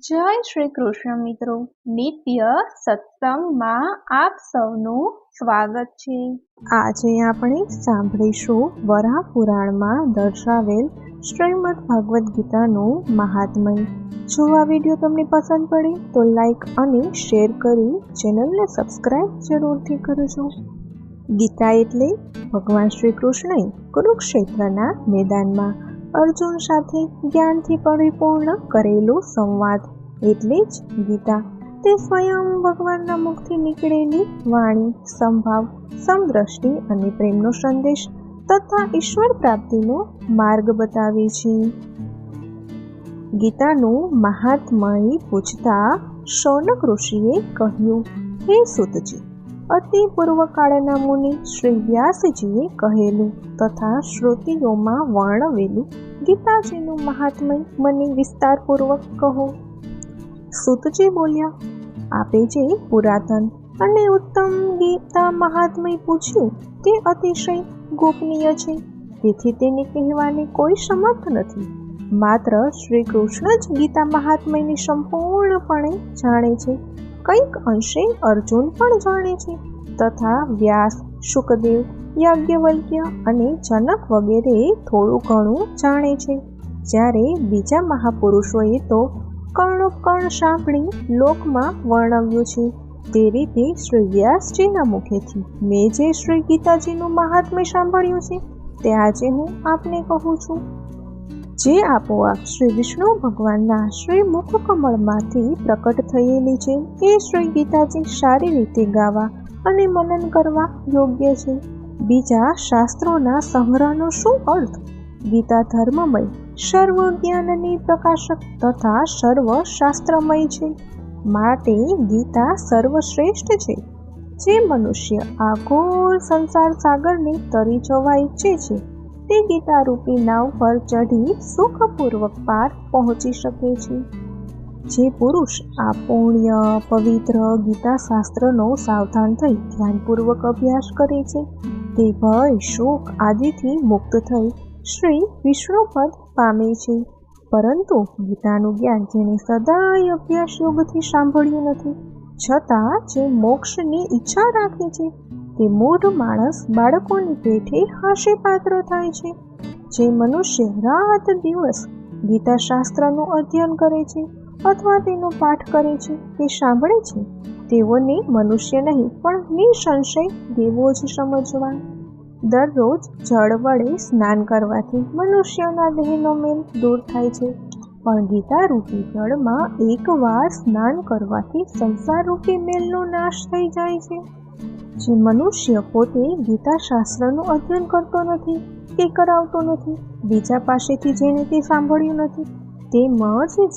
જય શ્રી કૃષ્ણ મિત્રો, નિત્ય સત્સંગમાં આપ સૌનું સ્વાગત છે। આજે આપણે સાંભળીશું વરાહ પુરાણમાં દર્શાવેલ શ્રીમદ ભગવદ્ ગીતાનું મહાત્મય। જો આ વિડીયો તમને પસંદ પડે તો લાઈક અને શેર કરી ચેનલને સબસ્ક્રાઇબ જરૂરથી કરજો। ગીતા એટલે ભગવાન શ્રી કૃષ્ણએ કુરુક્ષેત્રના મેદાનમાં અર્જુન સાથે જ્ઞાનથી પરિપૂર્ણ કરેલો સંવાદ એટલે જ ગીતા। તે સ્વયં ભગવાનના મુખથી નીકળેલી વાણી, સંભાવ, સમદ્રષ્ટિ અને પ્રેમનો સંદેશ તથા ઈશ્વર પ્રાપ્તિનો માર્ગ બતાવે છે। ગીતાનું મહાત્મય પૂછતા શૌનક ઋષિએ કહ્યું, હે સૂતજી, અતિ પૂર્વકાળના મુનિ શ્રી વ્યાસજીએ કહેલું તથા શ્રુતિઓમાં વર્ણવેલું ગીતાજીનું મહાત્મય મને વિસ્તારપૂર્વક કહો। સૂતજી બોલ્યા, આપે જે પુરાતન અને ઉત્તમ ગીતા મહાત્મય પૂછ્યું તે અતિશય ગોપનીય છે, તેથી તેને કહેવાને કોઈ સમર્થ નથી। માત્ર શ્રી કૃષ્ણ જ ગીતા મહાત્મયને સંપૂર્ણપણે જાણે છે। કંઈક અંશે અર્જુન પણ જાણે છે તથા વ્યાસ, શુકદેવ, યાજ્ઞવલ્ક્ય અને જનક વગેરે થોડું ઘણું જાણે છે, જ્યારે બીજા મહાપુરુષોએ તો કર્ણોપકર્ણ સાંભળી લોકમાં વર્ણવ્યું છે। તે રીતે શ્રી વ્યાસજીના મુખેથી મેં જે શ્રી ગીતાજીનું મહાત્મ્ય સાંભળ્યું છે તે આજે હું આપને કહું છું, જે આપોઆપ શ્રી વિષ્ણુ ભગવાનના શ્રી મુખકમળમાંથી પ્રકટ થયેલી છે। એ શ્રી ગીતાજી સારી રીતે ગાવા અને મનન કરવા યોગ્ય છે। બીજા શાસ્ત્રોના સંગ્રહનો શું અર્થ? ગીતા ધર્મમય, સર્વ જ્ઞાનની પ્રકાશક તથા સર્વ શાસ્ત્રમય છે, માટે ગીતા સર્વશ્રેષ્ઠ છે। જે મનુષ્ય આ ઘોર સંસાર સાગરને તરી જવા ઈચ્છે છે તે ગીતા રૂપી નાવ પર ચઢી સુખપૂર્વક પાર પહોંચી શકે છે। જે પુરુષ આ પુણ્ય પવિત્ર ગીતા શાસ્ત્રનો સાવધાન થઈ ધ્યાનપૂર્વક અભ્યાસ કરે છે તે ભય, શોક આદિથી મુક્ત થઈ શ્રી વિષ્ણુપદ પામે છે। પરંતુ ગીતાનું જ્ઞાન જેને સદાય અભ્યાસ યોગથી સાંભળ્યું નથી છતાં જે મોક્ષની ઈચ્છા રાખે છે તે મૂઢ માણસ બાળકોની પેઠે હાસ્ય પાત્ર થાય છે। જે મનુષ્ય રાત દિવસ ગીતા શાસ્ત્રનું અધ્યયન કરે છે અથવા તેનો પાઠ કરે છે કે સાંભળે છે તેઓને મનુષ્ય નહીં પણ નિસંશય દેવો જ સમજવા। દરરોજ જળ વડે સ્નાન કરવાથી મનુષ્યના દેહનો મેલ દૂર થાય છે, પણ ગીતા રૂપી જળમાં એકવાર સ્નાન કરવાથી સંસાર રૂપી મેલનો નાશ થઈ જાય છે। જે મનુષ્ય પોતે ગીતા શાસ્ત્રનું અધ્યયન કરતો નથી કે કરાવતો નથી, બીજા પાસેથી જેને તે સાંભળ્યું નથી, તેમજ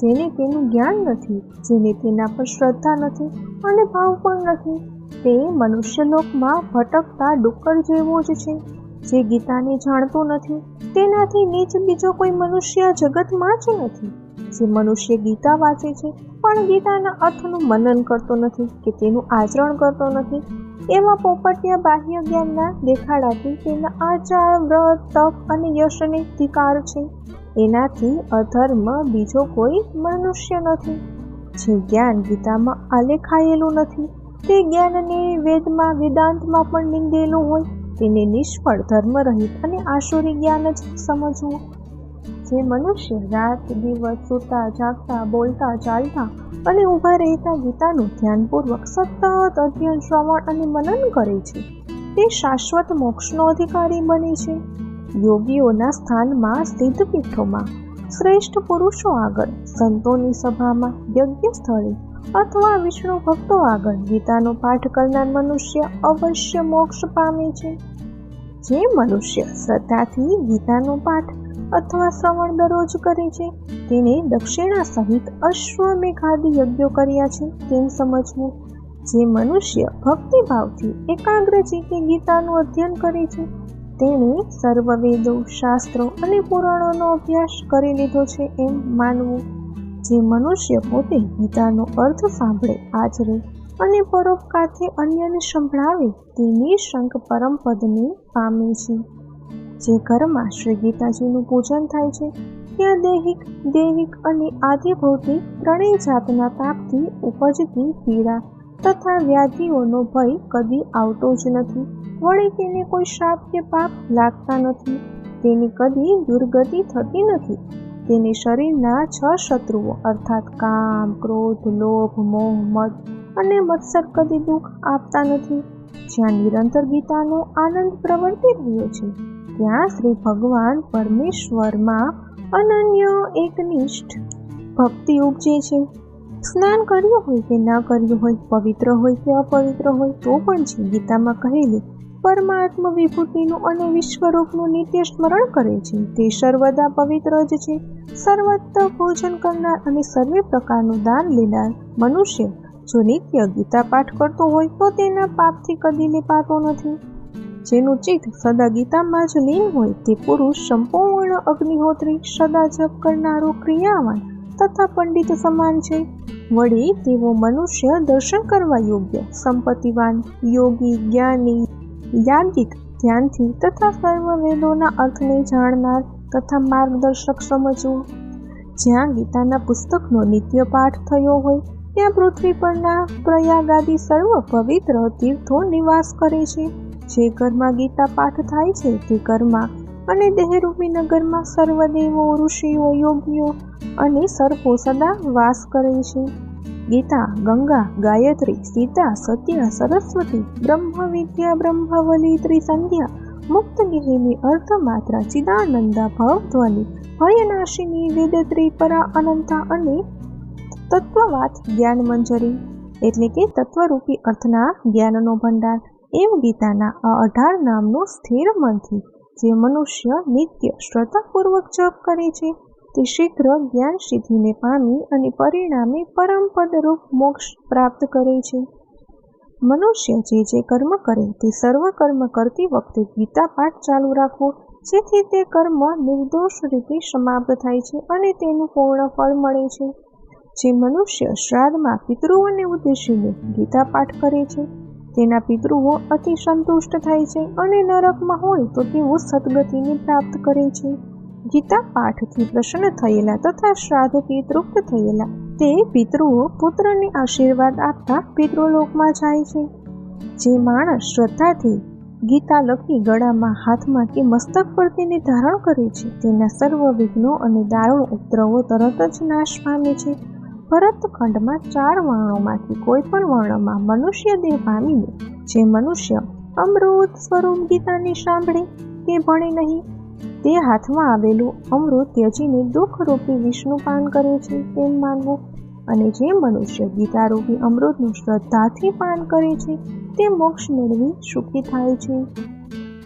જેને તેનું જ્ઞાન નથી, જેને તેના પર શ્રદ્ધા નથી અને ભાવ પણ નથી, તે મનુષ્યલોકમાં ભટકતા ડુક્કર જેવો જ છે। જે ગીતાને જાણતો નથી તેનાથી નીચ બીજો કોઈ મનુષ્ય જગતમાં જ નથી। જે મનુષ્ય ગીતા વાંચે છે પણ ગીતાના અર્થનું મનન કરતો નથી કે તેનું આચરણ કરતો નથી, એવા પોપટિયા બાહ્ય જ્ઞાનના દેખાડાથી તેના આચાર, વ્રત, તપ અને યશને ધિકાર છે। એનાથી અધર્મ બીજો કોઈ મનુષ્ય નથી। જે જ્ઞાન ગીતામાં આલેખાયેલું નથી તે જ્ઞાનને વેદમાં, વેદાંતમાં પણ નિંદેલું હોય તેને નિષ્ફળ, ધર્મરહિત અને આસુરી જ્ઞાન જ સમજવું। જે મનુષ્ય રાત દિવસ સૂતા, જાગતા, બોલતા, ચાલતા અને ઊભા રહેતા ગીતાનું ધ્યાનપૂર્વક સતત અધ્યયન, શ્રવણ અને મનન કરે છે તે શાશ્વત મોક્ષનો અધિકારી બને છે। યોગીઓના સ્થાનમાં, સિદ્ધપીઠોમાં, શ્રેષ્ઠ પુરુષો આગળ, સંતોની સભામાં, યજ્ઞ સ્થળે અથવા વિષ્ણુ ભક્તો આગળ ગીતાનો પાઠ કરનાર મનુષ્ય અવશ્ય મોક્ષ પામે છે। જે મનુષ્ય શ્રદ્ધાથી ગીતાનો પાઠ અથવા શ્રવણ દરરોજ કરે છે તેને દક્ષિણા સહિત અશ્વમેઘાદી યજ્ઞો કર્યા છે તેમ સમજવું। જે મનુષ્ય ભક્તિભાવથી એકાગ્ર ચિત્તે ગીતાનું અધ્યયન કરે છે તેણે સર્વ વેદો, શાસ્ત્રો અને પુરાણોનો અભ્યાસ કરી લીધો છે એમ માનવું। જે મનુષ્ય પોતે ગીતાનો અર્થ સાંભળે, આચરે અને પરોપકારથી અન્યને સંભળાવે તે નિઃશંક પરમપદને પામે છે। જે ઘરમાં શ્રી ગીતાજીનું પૂજન થાય છે ત્યાં દૈહિક અને આધિભૌતિક ત્રણેય જાતના તાપથી ઉપજતી પીડા તથા વ્યાધિઓનો ભય કદી આવતો જ નથી. વળી તેને કોઈ શાપ કે પાપ લાગતા નથી. તેની કદી દુર્ગતિ થતી નથી. તેને શરીરના 6 શત્રુઓ અર્થાત કામ, ક્રોધ, લોભ, મોહ, મદ અને મત્સર કદી દુઃખ આપતા નથી. જ્યાં નિરંતર ગીતાનો આનંદ પ્રવર્તી રહ્યો છે, ત્યાં શ્રી ભગવાન પરમેશ્વરમાં અનન્ય એકનિષ્ઠ ભક્તિ ઉપજે છે. સ્નાન કર્યું હોય કે ન કર્યું હોય, પવિત્ર હોય કે અપવિત્ર હોય, તો પણ જે ગીતામાં કહેલી પરમાત્મ વિભૂતિનું અને વિશ્વરૂપનું નિત્ય સ્મરણ કરે છે, તે સર્વદા પવિત્ર જ છે. સર્વત્ર ભોજન કરનાર અને સર્વે પ્રકારનું દાન લેનાર મનુષ્ય જો નિત્ય ગીતા પાઠ કરતો હોય તો તેના પાપથી કદી લેપાતો નથી. જેનું ચિત્ત સદા ગીતામાં જ લીન હોય તે પુરુષ સંપૂર્ણ અગ્નિહોત્રી, સદા જપ કરનારો, ક્રિયાવાન તથા પંડિત સમાન છે. વળી તેવો મનુષ્ય દર્શન કરવા યોગ્ય, સંપત્તિવાન, યોગી, જ્ઞાની, યાજ્ઞિક, ધ્યાનથી તથા સર્વ વેદોના અર્થને જાણનાર તથા માર્ગદર્શક સમજવું. જ્યાં ગીતાના પુસ્તકનો નિત્ય પાઠ થયો હોય ત્યાં પૃથ્વી પરના પ્રયાગાદી સર્વ પવિત્ર તીર્થો નિવાસ કરે છે. જે ઘરમાં ગીતા પાઠ થાય છે તે ઘરમાં અને દેહરૂપી નગરમાં સર્વદેવો, ઋષિઓ, યોગીઓ અને સર્પો સદા વાસ કરે છે. ગીતા, ગંગા, ગાયત્રી, સીતા, સત્ય, સરસ્વતી, બ્રહ્મ વિદ્યા, બ્રહ્મવલી, ત્રિસંધ્યા, મુક્તગેહિની, અર્ધમાત્રા, ચિદાનંદા, ભવધ્વની, ભયનાશિની, વેદત્રી, પરા અનંતા અને તત્વવાત જ્ઞાન મંજરી એટલે કે તત્વરૂપી અર્થના જ્ઞાનનો ભંડાર એમ ગીતાના આ 18 નામનો સ્થિર મનથી જે મનુષ્ય નિત્ય શ્રદ્ધાપૂર્વક જપ કરે છે તે શીઘ્ર જ્ઞાન સિદ્ધિને પામી અને પરિણામે પરમપદરૂપ મોક્ષ પ્રાપ્ત કરે છે. મનુષ્ય જે કર્મ કરે તે સર્વ કર્મ કરતી વખતે ગીતા પાઠ ચાલુ રાખવો, જેથી તે કર્મ નિર્દોષ રીતે સમાપ્ત થાય છે અને તેનું પૂર્ણ ફળ મળે છે. જે મનુષ્ય શ્રાદ્ધમાં પિતૃઓને ઉદ્દેશીને ગીતા પાઠ કરે છે તેના પિતૃઓ અતિ સંતુષ્ટ થાય છે અને નરકમાં હોય તો તેઓ સદગતિને પ્રાપ્ત કરે છે. ગીતા પાઠથી પ્રસન્ન થયેલા તથા શ્રાદ્ધથી તૃપ્ત થયેલા તે પિતૃઓ પુત્રને આશીર્વાદ આપતા પિતૃલોકમાં જાય છે. જે માણસ શ્રદ્ધાથી ગીતા લખી ગળામાં, હાથમાં કે મસ્તક પર તેને ધારણ કરે છે તેના સર્વ વિઘ્નો અને દારૂણ ઉપદ્રવો તરત જ નાશ પામે છે. ભરતખંડમાં 4 વર્ણોમાંથી કોઈ પણ વર્ણમાં મનુષ્ય દેહ પામીને જે મનુષ્ય અમૃત સ્વરૂપ ગીતાને સાંભળે કે ભણે નહીં, તે હાથમાં આવેલું અમૃત ત્યજીને દુઃખરૂપી વિષ્ણુપાન કરે છે તેમ માનવું. અને જે મનુષ્ય ગીતારૂપી અમૃતનું શ્રદ્ધાથી પાન કરે છે તે મોક્ષ મેળવી સુખી થાય છે.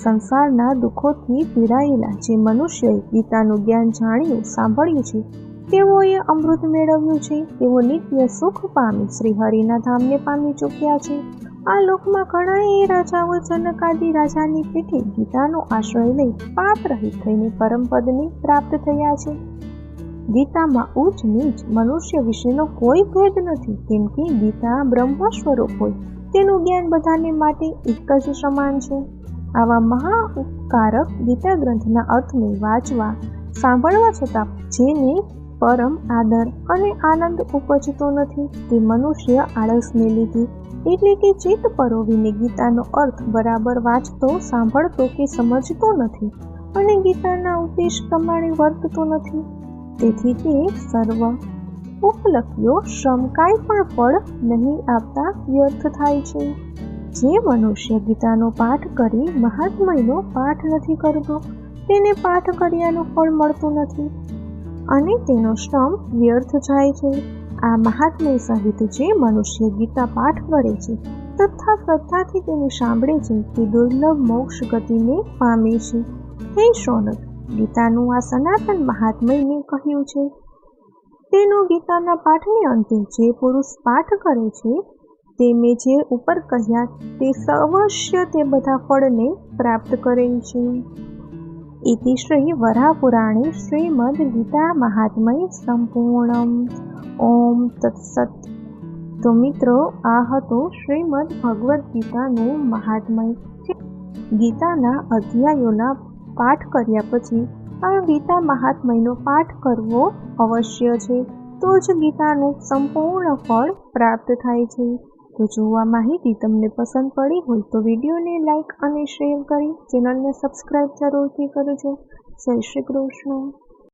સંસારના દુઃખોથી પીડાયેલા જે મનુષ્યએ ગીતાનું જ્ઞાન જાણ્યું, સાંભળ્યું છે, તેઓએ અમૃત મેળવ્યું છે. તેઓ નિત્ય સુખ પામી શ્રી હરિના ધામને પામી ચૂક્યા છે. આ લોકમાં ઘણા રાજાઓ જનકાદી રાજાની પીઠે ગીતાનો આશ્રય લઈ પાપ રહિત થઈને પરમપદને પ્રાપ્ત થયા છે. ગીતામાં ઉચ્ચ નીચ મનુષ્ય વિશેનો કોઈ ભેદ નથી, કેમ કે ગીતા બ્રહ્મ સ્વરૂપ હોય તેનું જ્ઞાન બધાને માટે એક જ સમાન છે. આવા મહાઉપકારક ગીતા ગ્રંથના અર્થને વાંચવા, સાંભળવા છતાં જેને પરમ આદર અને આનંદ ઉપજતો નથી તે મનુષ્ય આળસને લીધે એટલે કે ચિત્ત પરોવીને ગીતાનો અર્થ બરાબર વાંચતો, સાંભળતો કે સમજતો નથી અને ગીતાના ઉપદેશ પ્રમાણે વર્તતો નથી. તેથી તે સર્વ ઉપલબ્ધિઓ શ્રમ કાંઈ પણ ફળ નહીં આપતા વ્યર્થ થાય છે. જે મનુષ્ય ગીતાનો પાઠ કરી મહાત્મયનો પાઠ નથી કરતો તેને પાઠ કર્યાનું ફળ મળતું નથી અને તેનો શ્રમ વ્યર્થ જાય છે. આ મહાત્મય સહિત જે મનુષ્ય ગીતા પાઠ કરે છે તથા શ્રદ્ધાથી તેને સાંભળે છે તે દુર્લભ મોક્ષ ગતિને પામે છે. હે શૌનક, ગીતાનું આ સનાતન મહાત્મયને કહ્યું છે તેનો ગીતાના પાઠને અંતે જે પુરુષ પાઠ કરે છે તે મેં જે ઉપર કહ્યા તે અવશ્ય તે બધા ફળને પ્રાપ્ત કરે છે. ઇતિ શ્રી વરાહપુરાણે શ્રીમદ્ ગીતા મહાત્મય સંપૂર્ણમ. ઓમ તત્સત. તો મિત્રો, આ હતો શ્રીમદ્ ભગવદ્ ગીતાનું મહાત્મય. ગીતાના અધ્યાયોના પાઠ કર્યા પછી આ ગીતા મહાત્મ્યનો પાઠ કરવો અવશ્ય છે, તો જ ગીતાનું સંપૂર્ણ ફળ પ્રાપ્ત થાય છે. તો જો આ માહિતી તમને પસંદ પડી હોય તો વિડીયોને લાઈક અને શેર કરી ચેનલને સબસ્ક્રાઈબ જરૂરથી કરજો. જય શ્રી કૃષ્ણ.